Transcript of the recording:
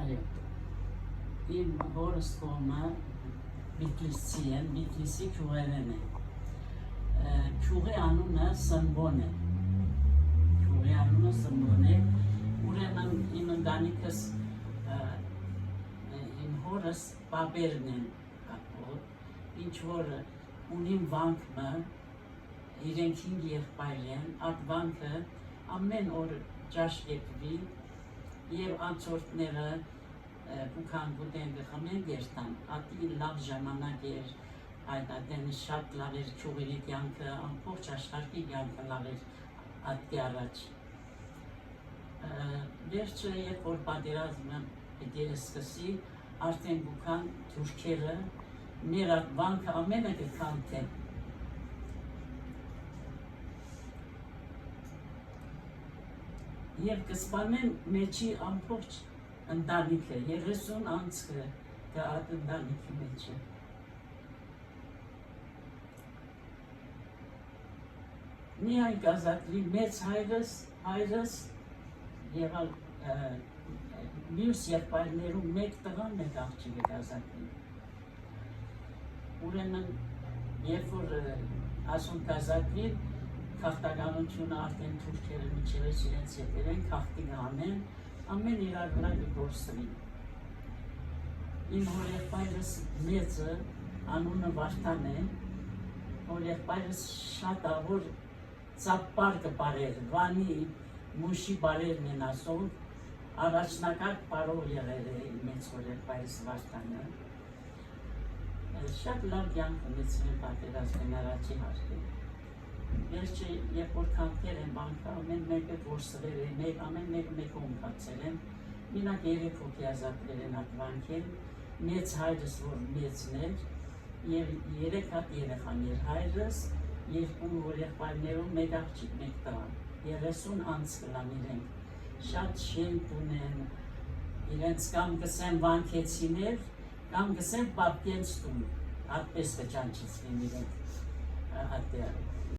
Այո, իմ հորս կողմը Բիթլիսցի են, Բիթլիսի քյուղերեն է։ Քյուղի անունը Սմբոն է։ Ուրեմն իմ ընտանիքս իմ հորս պապերն են կապոր, ինչ որ ունիմ վանքը, իրենք 5 եղբայր են, այդ վանքը ամեն օր ջաշ եկվի և անցորդները բուքան գուտեն գխմեն գերտան, ատի լավ ժամանակ էր, այդ ատենի շատ լավ էր քյուղերի կյանքը, ամբողջ աշխարհի կյանքը լավ էր ատի առաջ։ Վերջը երբ որ պատերազմը պիտի սկսի, արդեն բուքան թուրքերը մեր այդ վանքը ամենը կքանթեն։ Եվ կսպանեն մեջի ամբողջ ընտանիքը, 30 անձը կա այդ ընտանիքի մեջ է։ Միայն կազատվի մեծ հայրս եղալ մյուս եղբայրներում մեկ տղան մեկ աղջիկը կազատվի։ Ուրեմն, երբ որ ասում կազատվի, քաղաքականությունը արդեն թուրքերը միջևս իրենց ետեր են, քաղաքի գանեն, ամեն իրար վրա կգործվի։ Իմ հոր եղբայրս մեծը, անունը Վարդան է, հոր եղբայրս շատ ավոր ծապպար կպարեր, վանի մուշի բարերն են ասում, առաջնակարգ պարով եղել է մեծ հոր եղբայրս Վարդանը։ Շատ լավ կյանք ունեցել են պատերազմին առաջի հարկը։ Վերջը, երբ որ կանթել են բանքը, ամեն մեկը որսվել է, ամեն մեկը մեկ ունկացել են, մինակ 3 հոգի ազատվել են այդ վանքել, մեծ հայրս, որ մեծն էր, և 3 հատ երեխան էր հայրս, 2 հոր եղբայրներում մեկ աղջիկ մեկ տղան, 30 անձ կլան իրենք, շատ շենք ունեն, իրենց կամ գսեն վանքեցիներ, կամ գսեն պապկենց տուն, այդպես կճանչեցվին իրենք ատյարը։